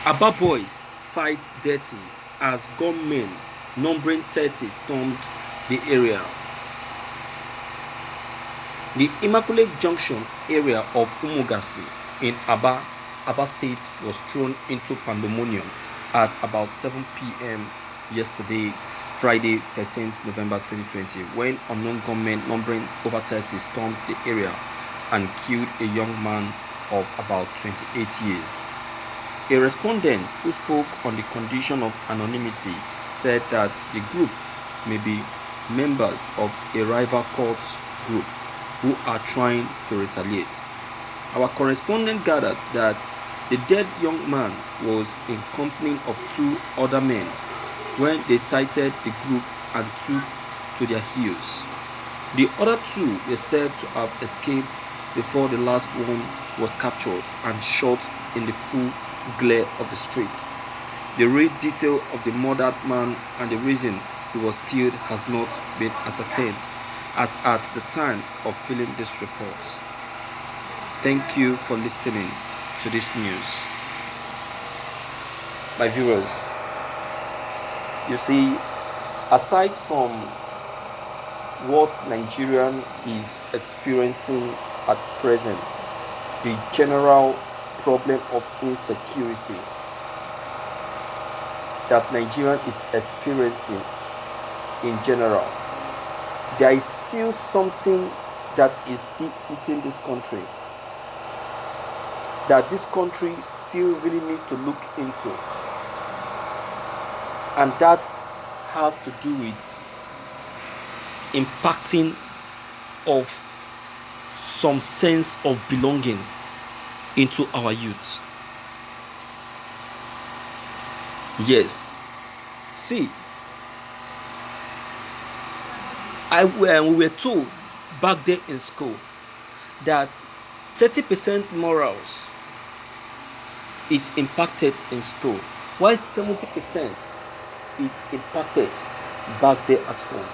Aba boys fight Dīrty as gunmen numbering 30 stormed the area. The Immaculate Junction area of Umugasi in Aba State was thrown into pandemonium at about 7 p.m. yesterday, Friday 13th November 2020, when unknown gunmen numbering over 30 stormed the area and killed a young man of about 28 years. A respondent who spoke on the condition of anonymity said that the group may be members of a rival cult group who are trying to retaliate. Our correspondent gathered that the dead young man was in company of two other men when they sighted the group and took to their heels. The other two were said to have escaped before the last one was captured and shot in the full glare of the streets. The real detail of the murdered man and the reason he was killed has not been ascertained as at the time of filling this report. Thank you for listening to this news. My viewers, you see, aside from what Nigeria is experiencing at present, the general problem of insecurity that Nigeria is experiencing in general, there is still something that is still eating this country, that this country still really need to look into, and that has to do with impacting of some sense of belonging into our youth. Yes, see, we were told back there in school that 30% morals is impacted in school, while 70% is impacted back there at home.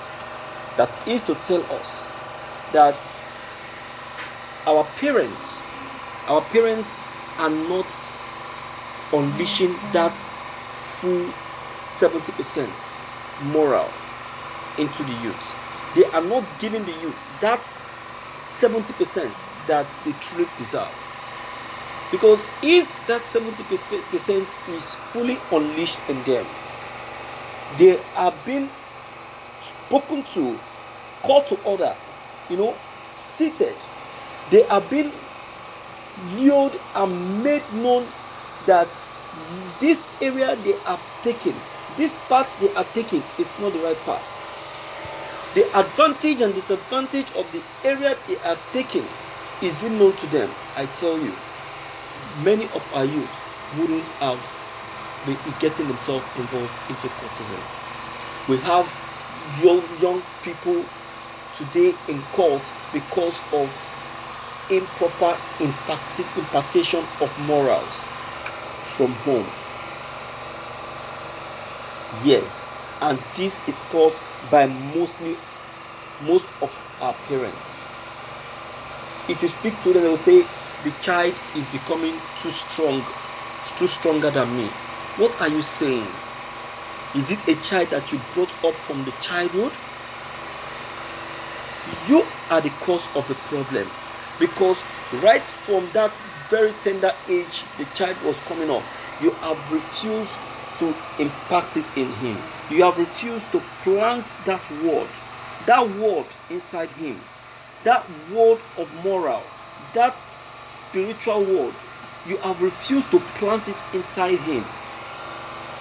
That is to tell us that our parents are not unleashing that full 70% moral into the youth. They are not giving the youth that 70% that they truly deserve. Because if that 70% is fully unleashed in them, they are being spoken to, called to order, seated. They are being lured and made known that this area they are taking, this path they are taking is not the right path. The advantage and disadvantage of the area they are taking is being known to them. I tell you, many of our youth wouldn't have been getting themselves involved into cultism. We have young people today in cult because of improper impartation of morals from home. Yes, and this is caused by most of our parents. If you speak to them, they will say the child is becoming too stronger than me. What are you saying? Is it a child that you brought up from the childhood? You are the cause of the problem, because right from that very tender age the child was coming up, you have refused to impact it in him. You have refused to plant that word inside him, that word of moral, that spiritual word. You have refused to plant it inside him.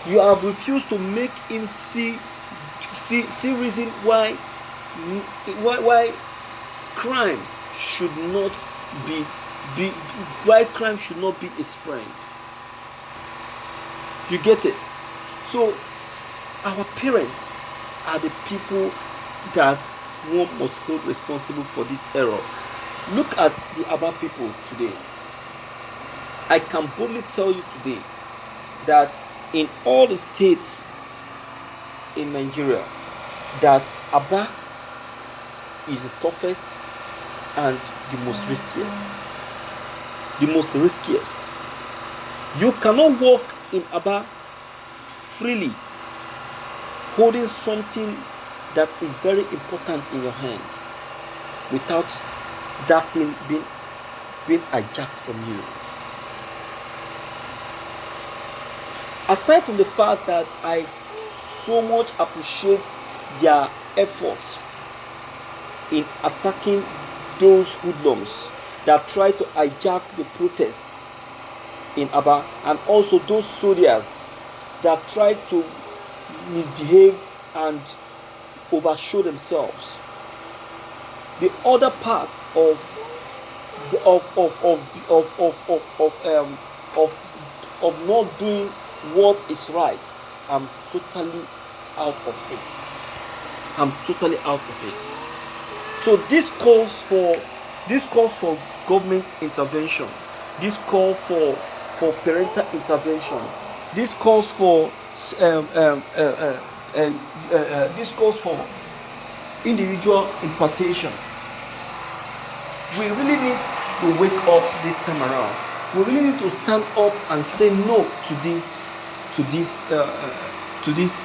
You have refused to make him see reason why crime should not be why crime should not be his friend. You get it? So our parents are the people that one must hold responsible for this error. Look at the Aba people today. I can boldly tell you today that in all the states in Nigeria, that Aba is the toughest and the most riskiest. You cannot walk in Aba freely, holding something that is very important in your hand without that thing being hijacked from you. Aside from the fact that I so much appreciate their efforts in attacking those hoodlums that try to hijack the protests in Aba, and also those soldiers that try to misbehave and overshow themselves. The other part of not doing what is right, I'm totally out of it. I'm totally out of it. So this calls for government intervention. This calls for parental intervention. This calls for individual impartation. We really need to wake up this time around. We really need to stand up and say no to this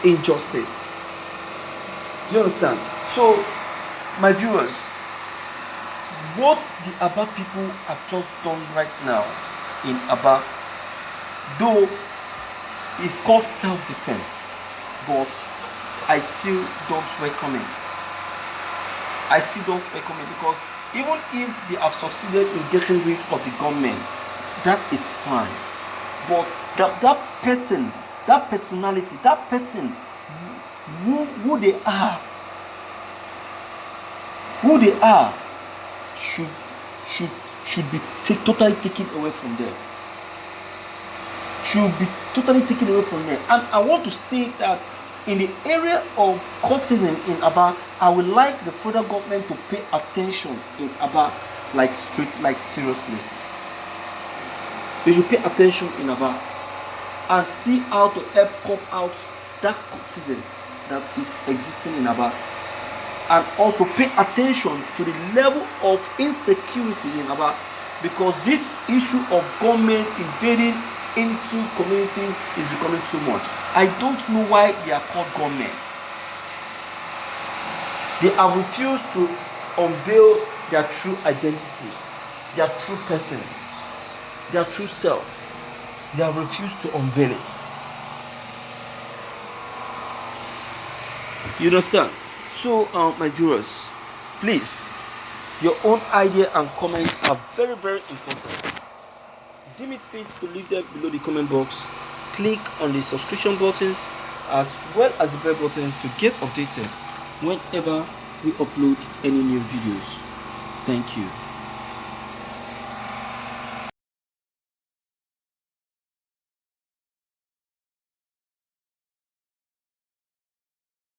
injustice. Do you understand? So, my viewers, what the Aba people have just done right now in Aba, though it's called self-defense, but I still don't welcome it. I still don't welcome it, because even if they have succeeded in getting rid of the gunmen, that is fine. But that person, that personality, that person, who they are, should be totally taken away from them. Should be totally taken away from them. And I want to say that in the area of cultism in Aba, I would like the federal government to pay attention in Aba, like seriously. They should pay attention in Aba and see how to help cut out that cultism that is existing in Aba, and also pay attention to the level of insecurity in Aba, because this issue of government invading into communities is becoming too much. I don't know why they are called gunmen. They have refused to unveil their true identity, their true person, their true self. They have refused to unveil it. You understand? So, my viewers, please, your own idea and comments are very, very important. Deem it fit to leave them below the comment box. Click on the subscription buttons as well as the bell buttons to get updated whenever we upload any new videos. Thank you.